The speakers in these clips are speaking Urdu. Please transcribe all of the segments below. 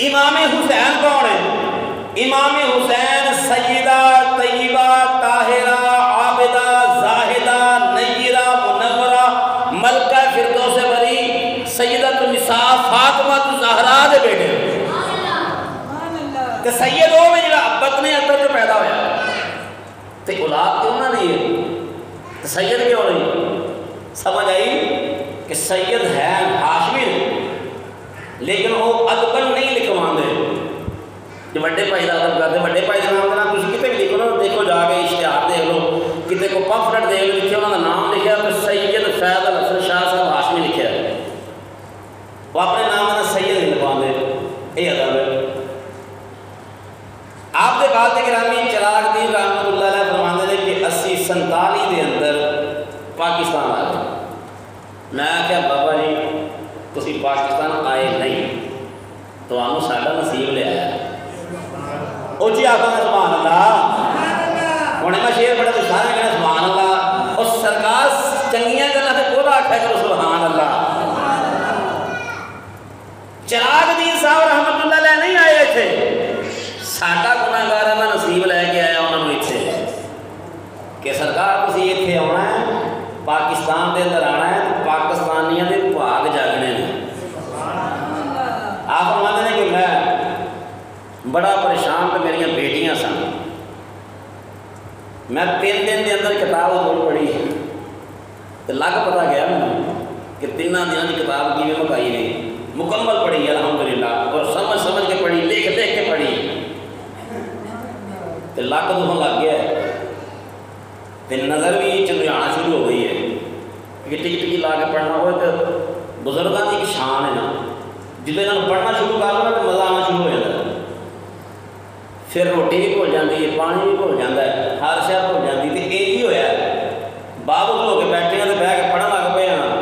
امام حسین کون ہے؟ امام حسین سیدہ طیبہ طاہرہ عابدہ زاہدہ نیرہ منورہ ملکہ فردوس بری سیدۃ النساء فاطمہ الزہرا دے بیٹے تے سید وہ میں جڑا ابت نے اندر جو پیدا ہویا تے اولاد کیوں نہ نہیں ہے تے سید کیوں نہیں؟ سمجھ آئی کہ سید ہے ہاشمی لیکن وہ ادبن نہیں لکھوان دے جو بڑے بھائی کا ادب کرتے بڑے بھائی کا نام دینا تھی کتنے بھی لکھو نا دیکھو جا کے اشتہار دیکھ لو کتنے کو پمفلٹ دیکھ لو لکھے انہوں کا نام لکھا تو سید فیض الحسن شاہ صاحب ہاشمی لکھا ہے وہ اپنے نام دینا سید نہیں لکھوان دے یہ ادب ہے آپ دے بات گرامی چراغ دین رحمت اللہ علیہ فرماندے نے کہ 80-47 دے اندر پاکستان آ گیا میں کہا بابا جی تسی پاکستان آئے نہیں تو آنو ساڑھا نصیب لے آیا او جی آقا میں سبحان اللہ ہونے میں شیر پڑھا تو سارے کہنا سبحان اللہ اور سرکار چنگیاں کرنا سے کوئی آکھا کرو سبحان اللہ چراغ دین صاحب رحمت اللہ علیہ نہیں آئے تھے ساڑھا گناہگار ہے میں نصیب لے کے آیا انہوں نے اتھے کہ سرکار کسی اتھے ہونا ہے پاکستان دے اندر آنا ہے تو پاکستانیاں دے بھاگ جاگنے ہیں آپ فرماتے ہیں کہ میں بڑا پریشان پہ میری بیٹیاں سن میں 3 دن دے اندر کتاب ادھر پڑھی تو لگ پتا گیا میں کہ 3 دنوں کی کتاب کی میں مکائی نہیں مکمل پڑھی الحمدللہ اور سمجھ کے پڑھی لکھ کے پڑھی تو لگ دوں لگ گیا ہے تو نظر بھی چندریانا شروع ہو گئی ہے کہ ٹکی لا کے پڑھنا ہوئے تو بزرگاں کی ایک شان ہے نا جدے نال پڑھنا شروع کر لو تو مزہ آنا شروع ہو جاتا ہے پھر روٹی بھی بھول جاتی ہے پانی بھی بھول جاتا ہے ہر شہر بھول جاتی تو یہ ہی ہوا ہے بابو ہو کے بیٹھے ہیں تو بہ کے پڑھن لگ پے ہاں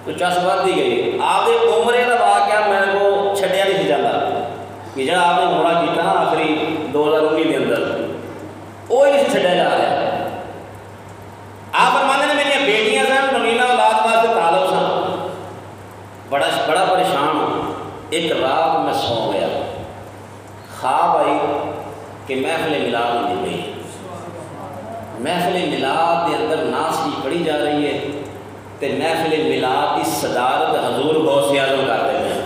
تو چس بڑھتی گئی آپ کے عمرے کا واقعہ میرے کو چھڈیا نہیں جاتا کہ جہاں آپ نے عمرہ کیا نا آخری 2019 کے اندر وہ ہی نہیں چھڈیا جا رہا ہے آپ فرماتے ہیں میری بیٹیاں سن نمینہ اولاد واسطے تعلق سن بڑا پریشان ہوں ایک رات میں سو گیا خواب آئی کہ محفل میلاد ہوتی گئی محفل میلاد کے اندر نعت کی پڑھی جا رہی ہے تو محفل میلاد کی صدارت حضور غوث اعظم کرتے ہیں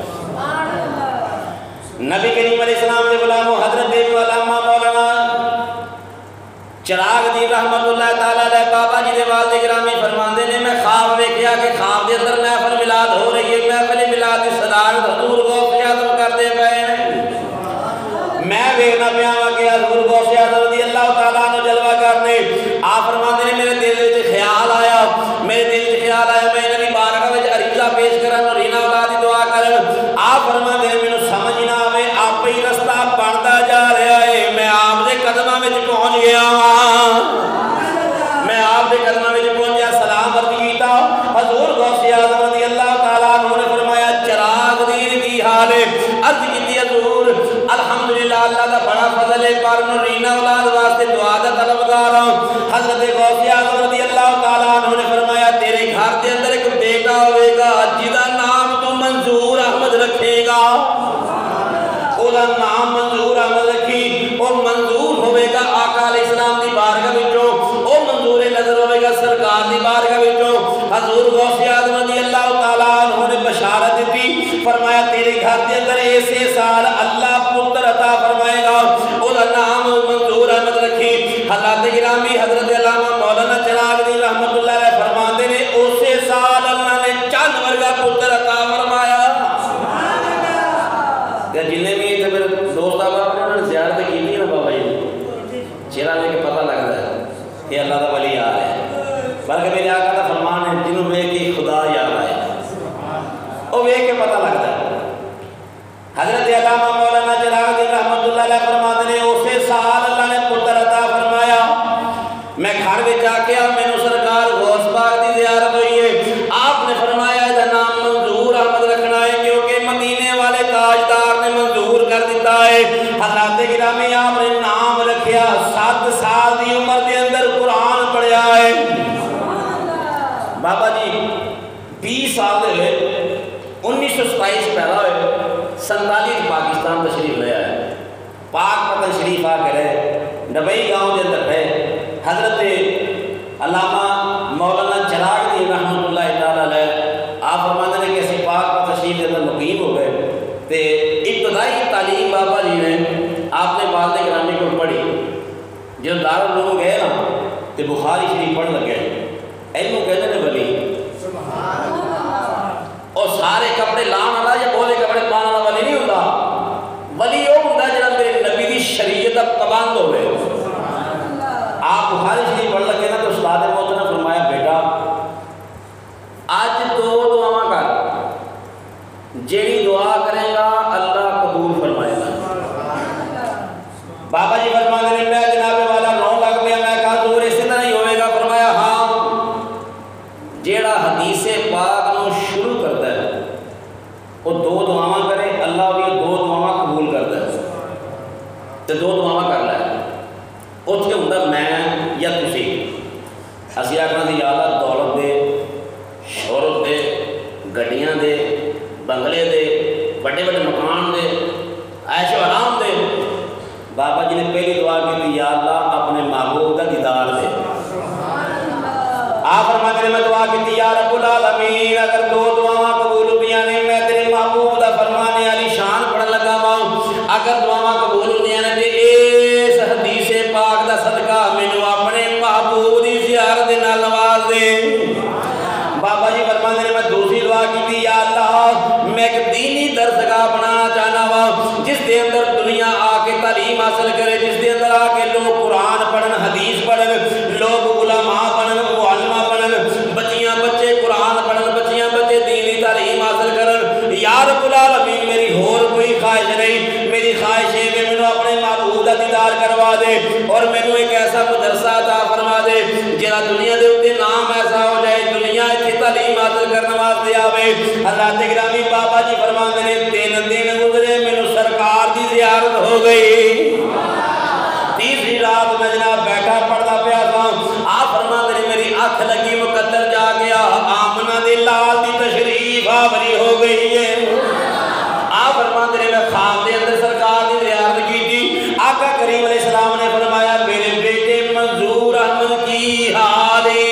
نبی کریم علیہ السلام کے غلام حضرت علامہ مولانا چراغ دین رحمت اللہ تعالیٰ علیہ بابا جی دے والد گرامی فرماندے نے میں خواب ویکھیا کہ خواب دے اندر محفل میلاد ہو رہی ہے محفل میلاد کی صدارت حضور غوث اعظم کرتے پئے میں ویکھنا پیا کہ حضور غوث اعظم رضی اللہ تعالیٰ عنہ جلوہ کرنے آپ فرماندے نے میرے دل وچ خیال آیا میں نبی بارگاہ وچ عریضہ پیش کرن اور انہاں اولاد دی دعا کرن آپ فرماندے نے مینوں سمجھ نہ آوے آپ ہی رستہ بندا جا رہا ہے میں آپ دے قدماں وچ پہنچ گیا میں آپ دے قدماں وچ پہنچیا سلام عرض کیتا حضور غوث اعظم رضی اللہ تعالیٰ عنہ نے فرمایا چراغ دین کی حال ہے عرض کیتی حضور الحمدللہ اللہ دا بڑا فضل ہے پر نورینہ اولاد واسطے دعا دا طلبگار ہوں حضرت غوث اعظم رضی اللہ تعالیٰ عنہ نے فرمایا تیرے گھر دے اندر ایک بیٹا ہوئے گا جدا نام تو منظور احمد رکھے گا اولا نام منظور احمد رکھی اور منظور ہوئے گا آقا علیہ السلام دی بارگاہ وچوں او منظور نظر ہوئے گا سرکار دی بارگاہ وچوں حضور غوث اعظم رضی اللہ تعالیٰ عنہ نے بشارت دی فرمایا تیرے گھر دے اندر ایسے سال اللہ پتر عطا فرمائے گا اولا نام منظور احمد رکھی حضرت گرامی حضرت علامہ مولانا چراغ دین رحمت اللہ علیہ فرماندے نے اسی سال اللہ نے چند ورگا پتر عطا فرمایا جنہیں بھی تھے میرے دوست آباد نے انہوں نے زیارت کی تھی نا بابا جی چہرہ لے کے پتہ لگتا ہے کہ اللہ کا ولی آ رہا ہے بلکہ میرے آقا کا فرمان ہے جنہوں میں کہ خدا یاد آئے وہ وے کے پتہ لگتا ہے حضرت علامہ مولانا چراغ دین رحمت اللہ علیہ فرماتے ہیں اسی سال اللہ نے پتر عطا فرمایا میں گھر میں جا کے میں نے سرکار غوث پاک دی زیارت ہوئی ہے آپ نے فرمایا یہ نام منظور احمد رکھنا ہے کیونکہ مدینے والے تاجدار نے منظور کر دیتا ہے حضرت گرامی آپ نے نام رکھیا 7 سال دی عمر دے اندر قرآن پڑھیا ہے بابا جی 20 سال دے 1927 پیدا ہوئے، 47 پاکستان تشریف لے آئے، پاک پتن شریف آ کے رہے، نبئی گاؤں کے اندر رہے۔ حضرت علامہ مولانا چراغ الدین رحمۃ اللہ تعالیٰ علیہ آپ فرماتے ہیں کہ اسی پاک پتن شریف کے اندر مقیم ہو گئے، تے ابتدائی تعلیم بابا جی نے آپ نے والد گرامی کو پڑھی۔ جب دارالعلوم گئے نا تو بخاری شریف پڑھ لگے، اینو کہتے ہیں ولی، اور سارے کپڑے لان والا یا بولے کپڑے پانا والا ولی نہیں ہوتا، ولی وہ ہوتا ہے جب میرے نبی دی شریعت اب پابند ہو گئے۔ آپ بخاری شریف پڑھ لگے نا تو استاد محترم نے فرمایا بیٹا آج دو دعاواں کر، جیڑی دعا کرے گا اللہ قبول فرمائے گا۔ بابا جی فرماتے ہیں میں جناب والا رو لگ پیا، میں کہا دور اس طرح ہی ہوئے گا؟ فرمایا ہاں، جیڑا حدیث پاک نو شروع کرتا ہے وہ دو دعاواں کرے، اللہ بھی دو دعاواں قبول کرتا ہے، تو دو دعاواں کر لے۔ اتنے ہوں میں یا تسی، اسی آخنا سی یا اللہ دولت دے، شہرت دے، گڈیاں دے، بنگلے دے، بڑے بڑے مکان دے، عیش و آرام دے۔ بابا جی نے پہلی دعا کی یا اللہ اپنے محبوب کا دیدار دے۔ آپ فرماتے ہیں میں دعا کی یا رب العالمین اگر دو دعاواں قبول ہوئیاں نہیں میں تیرے محبوب دا فرمانے والی شان پڑھن لگا ہوں، اگر دعاواں قبول ہوئیاں نے تے اس حدیث پاک دا صدقہ مینوں اپنے محبوب دی زیارت نال نواز دے۔ بابا جی فرماتے ہیں میں دوسری دعا کی یا اللہ میں ایک دینی درسگاہ بنانا چاہنا وا جس دے اندر دنیا آ کے تعلیم حاصل کرے، جس دے اندر آ کے لوگ قرآن پڑھن، حدیث پڑھن، لوگ علماء بنن، معلمہ بنن، بچیاں بچے قرآن پڑھن، بچیاں بچے دینی تعلیم حاصل کرن۔ یا رب العالمین میری اور کوئی خواہش نہیں، میری خواہش ہے کہ مینوں اپنے محبوب دا دیدار کروا دے اور مینوں ایک ایسا مدرسہ عطا فرما دے جہاں دنیا دے اوتے نام ایسا ہو جائے دنیا اتنے تعلیم حاصل کرنے واسطے آوے۔ حضرات گرامی بابا جی فرماتے ہیں 3 دن گزرے مینوں سرکار دی زیارت ہو گئی۔ تیسری رات میں جناب بیٹھا پڑھتا پیا تھا، آپ فرماتے ہیں میری آنکھ لگی مقدر جا گیا آمنہ دے لال دی تشریف آوری ہو گئی ہے۔ آپ فرماتے ہیں میں خواب دے اندر سرکار دی زیارت کی تھی، آقا کریم علیہ السلام نے فرمایا میرے بیٹے منظور احمد کی حالی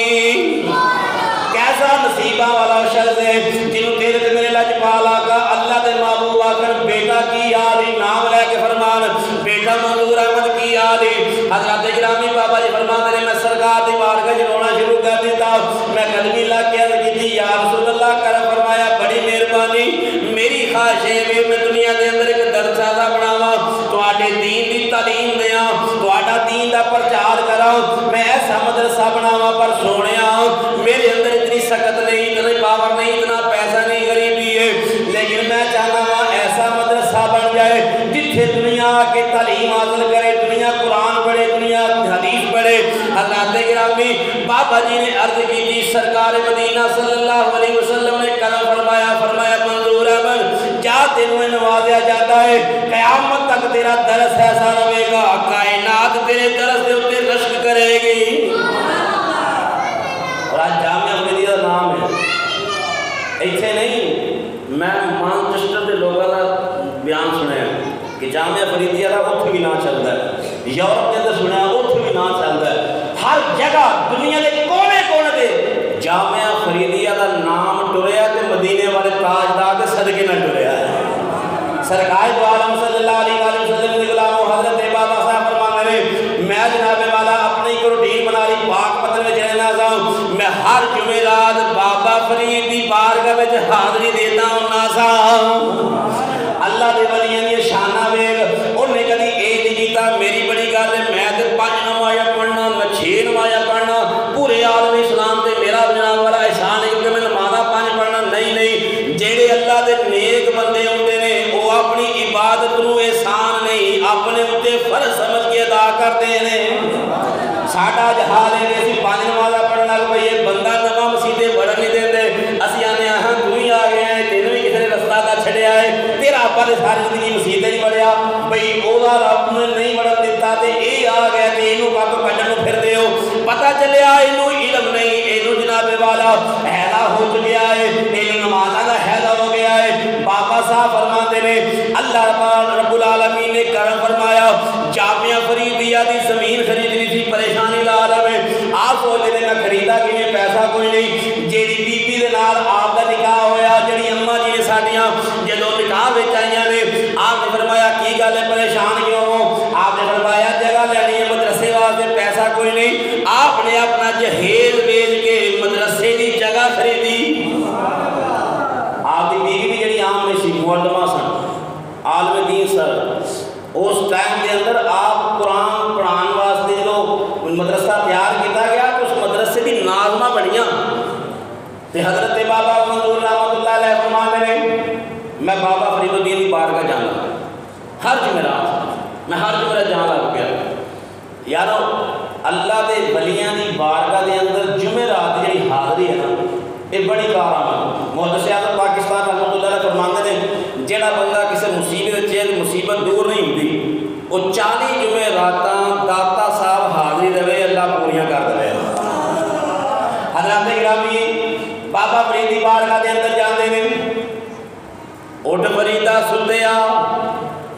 کیسا نصیبہ والا شخص ہے جنہوں تیرے تے میرے لجپال آقا اللہ دے محبوب آکر بیٹا کی حالی نام لے کے فرمان بیٹا منظور احمد کی حالی۔ حضرات گرامی بابا جی فرماتے ہیں میں سرکار دی بارگاہ وچ رونا شروع کر دیتا، میں قدمی لا کے عرض کی یا رسول اللہ کرم فرمایا بڑی مہربانی میری خواہش ہے میں دنیا دے اندر ایک درسگاہ بناواں، تواڈے دین دی تعلیم دیاں، تواڈا دین دا پرچار کراں، میں ایسا مدرسہ بناواں پر سونیا میرے اندر اتنی سخت نہیں، اتنی پاور نہیں، اتنا پیسہ نہیں، غریبی ہے، لیکن میں چاہنا ہوں ایسا مدرسہ بن جائے جتھے دنیا کے تعلیم حاصل کرے، دنیا قرآن پڑھے، دنیا حدیث پڑھے۔ حضرات گرامی بابا جی نے عرض کی تھی سرکار مدینہ صلی اللہ علیہ وسلم نے کلام فرمایا، فرمایا منظور احمد کیا تینوں نوازیا جاتا ہے قیامت تک تیرا درس ایسا رہے گا کائنات تیرے درس دے اوپر رشک کرے گی۔ اور آج جامعہ فریدیہ کا نام ہے ایتھے نہیں، میں مانچسٹر دے لوگوں کا بیان سنیا کہ جامعہ فریدیہ کا اتھ بھی نام چلتا ہے، یورپ کے اندر سنیا اتھ بھی نام چلتا ہے، ہر جگہ دنیا کے کونے کونے دے جامعہ فریدیہ کا نام ٹریا تے مدینے والے تاجدار کے صدقے نہ ٹریا ہے۔ سرکار دو عالم صلی اللہ علیہ وسلم کے غلام حضرت بابا صاحب فرماتے ہیں میں جناب والا اپنی کو روٹین بنا لی پاک پتن میں رہنا سا، میں ہر جمعرات بابا فرید دی بارگاہ وچ حاضری دیتا ہوں سا۔ اللہ دے ولیاں دی شاناں ویکھ انہیں کدی اے نہیں کیتا میری بڑی گل ہے میں تے 5 نمازاں پڑھنا، میں 6 نمازاں پڑھنا، پورے عالم اسلام تے میرا جناب والا احسان ہے کہ میں نمازاں 5 پڑھنا نہیں، جیڑے اللہ دے نیک بندے ہوندے نے وہ اپنی عبادت نو احسان نہیں اپنے اوتے فرض سمجھ کے ادا کرتے ہیں۔ ساڈا جہاد ہے کہ اسی 5 نمازاں پڑھنا کہ بھئی یہ بندہ نواں مسیدے بڑھن نہیں دیندے، اسی آنے ہاں تو ہی آ گئے ہیں، تینوں بھی کسی نے رستہ دا چھڑیا ہے، تیرا ابا نے ساری زندگی مسیدے نہیں پڑھیا، بھئی اودا رب نے نہیں بڑھن دیتا تے اے آ گیا تے اینوں کب کڈن نوں پھردے ہو، پتہ چلیا اینوں علم نہیں، اینو جناب والا حیدہ ہو چکیا ہے، اینو نمازہ کا حیدہ ہو گیا ہے۔ بابا صاحب فرماتے نے اللہ رب العالمین نے کرم فرمایا، جامعہ فریدیہ دی زمین خریدنی تھی، پریشانی لا رہے آپ سوچتے ہیں میں خریدا کہ میں پیسہ کوئی نہیں، جیڑی بی بی دے نال آپ کا نکاح ہویا، جڑی اماں جی نے ساڈیاں جدوں نکاح وچ آئیاں نے، آپ نے فرمایا کی گل ہے پریشان کیوں ہو؟ آپ نے فرمایا جگہ لینی ہے مدرسے واسطے، پیسہ کوئی نہیں۔ آپ نے اپنا جہیز بیچ کے مدرسے دی جگہ خریدی۔ آپ کی بیوی بھی جڑی عام میں سی معلمہ سن، عالم دین سر، اس ٹائم کے اندر آپ قرآن پڑھان واسطے جو مدرسہ تیار کیتا گیا تو اس مدرسے دی ناظمہ بڑھیاں تے حضرت بابا منظور رحمت اللہ علیہ فرماتے ہیں میں بابا فرید الدین کی بارگاہ جانا ہر جمعرات، میں ہر جمعرات جانا لگ گیا یارو اللہ دے ولیاں دی بارگاہ دے اندر جمعرات جڑی حاضری ہے نا یہ بڑی کارآمد۔ محدث اعظم پاکستان رحمت اللہ علیہ فرماتے ہیں جڑا بندہ کسی مصیبت چیز مصیبت دور نہیں ہوتی وہ 40 جمعراتاں داتا صاحب حاضری رہے اللہ پوریاں کر دے۔ حضرات گرامی بابا فرید دی بارگاہ دے اندر جاندے نے، اٹھ فریدا سدیا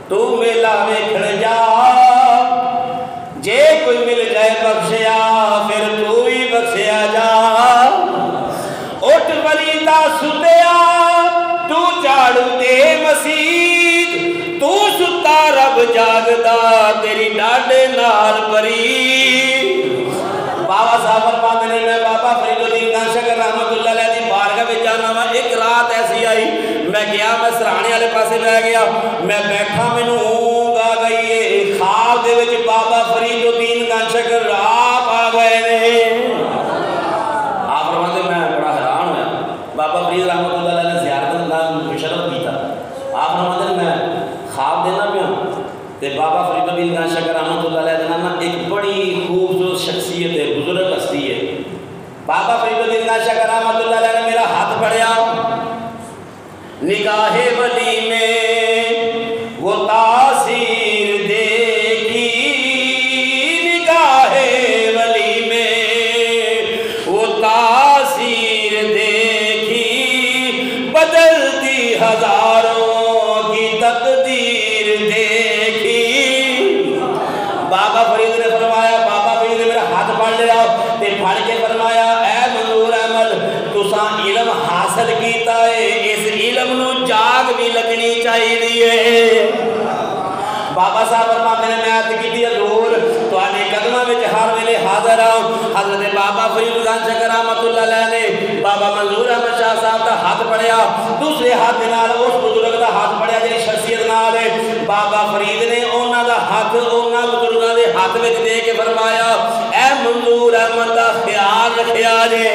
تو میلا ویکھن جا، جے کوئی مل جائے بخشیا پھر تو ہی بخشیا جا۔ اٹھ فریدا سدیا تو جھاڑو دے مسیت، تو ستا رب جاگدا تیری ڈاڈے نال پری۔ بابا صاحب فرماتے ہیں میں بابا فرید الدین کانشگر رحمت اللہ علیہ دی بارگاہ میں جانا وا، ایک رات ایسی آئی میں گیا، میں سرانے والے پاسے بہ گیا، میں بیٹھا مینوں اونگ آ گئی ہے، خواب دے وچ بابا فرید الدین کانشگر آپ آ گئے نے۔ آپ فرماتے میں بڑا حیران ہوا، بابا فرید رحمت اللہ علیہ نے زیارت کا مشرف کیتا۔ آپ فرماتے میں خواب دینا پیا تے بابا فرید الدین کانشگر رحمت اللہ علیہ کا نام ایک بڑی خوبصورت شخصیت ہے، بزرگ ہستی ہے۔ بابا فرید الدین کانشگر رحمت اللہ علیہ نے میرا ہاتھ پڑھیا، نگاہ ولی میں وہ تاثیر دیکھی، نگاہ ولی میں وہ تاثیر دیکھی، بدلتی ہزاروں کی تقدیر دیکھی۔ بابا فرید نے فرمایا، بابا فرید نے میرا ہاتھ پڑھ لیا تے پھڑ کے فرمایا اے منظور احمد تساں علم حاصل کیتا ہے، اس علم نو جاگ بھی لگنی چاہیے۔ بابا صاحب فرماتے ہیں میں عرض کیتی حضور تواڈے قدماں وچ ہر ویلے حاضر ہاں۔ حضرت بابا فرید کانشگر رحمت اللہ علیہ نے بابا منظور احمد شاہ صاحب دا ہاتھ پڑھیا، دوسرے ہاتھ نال اس بزرگ دا ہاتھ پڑھیا جڑی شخصیت نال ہے۔ بابا فرید نے انہاں دا ہاتھ انہاں بزرگاں دے ہاتھ وچ دے کے فرمایا اے منظور احمد دا خیال رکھیا جے۔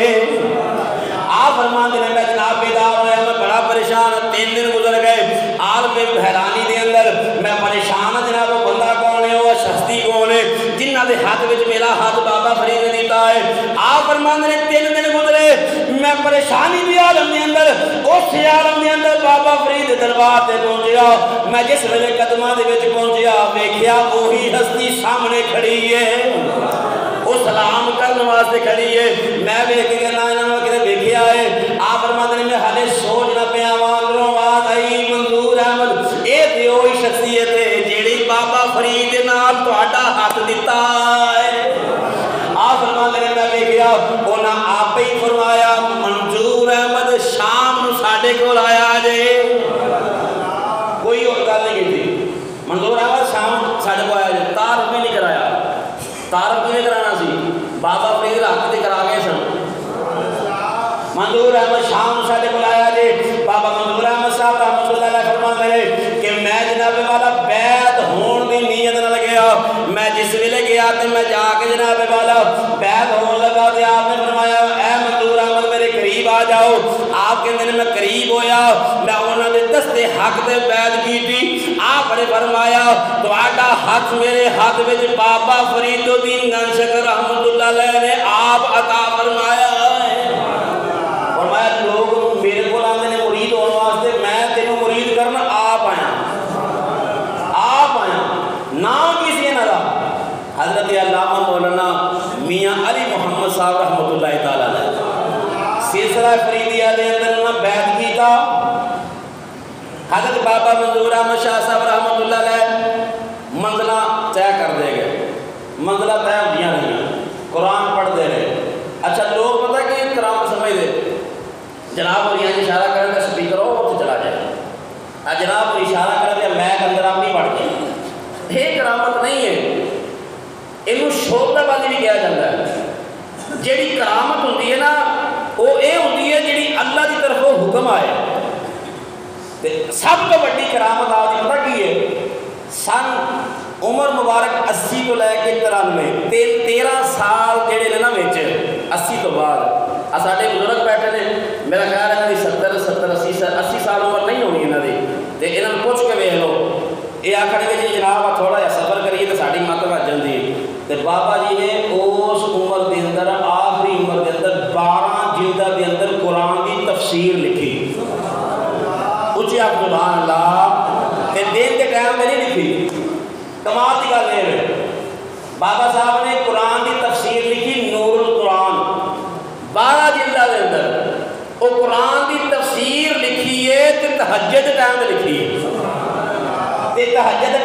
آپ فرماتے ہیں میں جناب بیدار ہویا، میں بڑا پریشان، 3 دن گزر گئے، عالم حیرانی دے اندر میں پریشان ہوں جناب وہ بندہ کون ہے، وہ شخصی کون ہے جنہ دے ہاتھ وچ میرا ہاتھ بابا فرید نے دیتا ہے۔ آپ فرماتے ہیں 3 دن گزرے، میں پریشانی دی عالم دے اندر اس عالم دے اندر بابا فرید دربار تے پہنچیا، میں جس ویلے قدماں دے وچ پہنچیا ویکھیا وہی ہستی سامنے کھڑی ہے، وہ سلام کرنے واسطے کھڑی ہے، میں ویکھ کے نہ انہاں کدے ویکھیا ہے۔ آپ فرماتے ہیں میں ہالے سوچ نہ پیا اندروں آواز آئی منظور احمد اے تے وہی شخصیت ہے جیڑی بابا فرید نال تہاڈا ہاتھ دتا ہے۔ آپ فرماتے ہیں میں ویکھیا انہاں آپ ہی فرمایا منظور احمد شام نو ساڈے کول آیا جے، کوئی اور گل نہیں کیتی، منظور احمد شام ساڈے کول آیا جے، تعارف بھی نہیں کرایا۔ تعارف کیوں کرانا سی؟ بابا فرید رات تے کرا گئے سن۔ منظور احمد شام ساڈے کول آیا جے، بابا منظور احمد صاحب رحمۃ اللہ علیہ فرماتے ہیں کہ میں جناب والا بیعت ہون دی نیت نال گیا، میں جس ویلے گیا تے میں جا کے جناب والا بیعت ہون لگا تے آپ نے فرمایا اے منظور احمد میرے قریب آ جاؤ۔ آپ کہندے نے میں قریب ہویا، میں انہاں دے دستے حق تے بیعت کیتی۔ آپ نے فرمایا تہاڈا ہاتھ میرے ہاتھ وچ بابا فرید الدین کانشگر رحمۃ اللہ علیہ نے آپ عطا فرمایا ہے۔ فرمایا لوگ میرے کو آندے نے مرید ہونے واسطے، میں تینوں مرید کرنا آپ آیا نام کسی نہ دا۔ حضرت علامہ مولانا میاں علی محمد صاحب رحمۃ اللہ درگاہ فریدیہ دے اندر انہوں بیعت کیتا. حضرت بابا منظور احمد شاہ صاحب رحمۃ اللہ علیہ منزلہ طے کر دے گئے. منزلہ طے ہوندیاں رہی، قرآن پڑھتے رہے. اچھا لوگ پتہ کہ کرامت سمجھ دے، جناب اور یہاں اشارہ کریں تو سپیکر ہو چلا جائے، جناب اور اشارہ کریں تو میک اندر آپ نہیں بڑھ جائے. یہ کرامت نہیں ہے، یہ شوقہ بازی بھی کہا جاتا ہے. جیڑی کرامت ہوتی ہے نا وہ یہ ہوتی ہے جیڑی اللہ کی طرف وہ حکم آئے. سب تو بڑی کرامت آپ کی پتہ کی ہے؟ سن عمر مبارک 80 کو لے کے 93 13 سال جڑے نے نا وچ 80 تو بعد ساڈے بزرگ بیٹھے نے، میرا خیال ہے 70 80 سال عمر نہیں ہونی انہوں کی. تو یہاں پوچھ کے ویکھ لو، یہ آخر گے جی جناب تھوڑا جہا سفر کریے تو ساری مت بج جاتی ہے. تو بابا جی نے اس عمر کے اندر آخری عمر کے اندر 12 جلدوں کے اندر قرآن کی تفسیر لکھی. اچھی آپ سبحان اللہ. دین کے ٹائم میں نہیں لکھی. کمال کی گل ہے، بابا صاحب نے قرآن کی تفسیر لکھی نور القرآن 12 جلدوں کے اندر. وہ قرآن کی تفسیر لکھی ہے تو تہجد ٹائم میں لکھی ہے. تہجد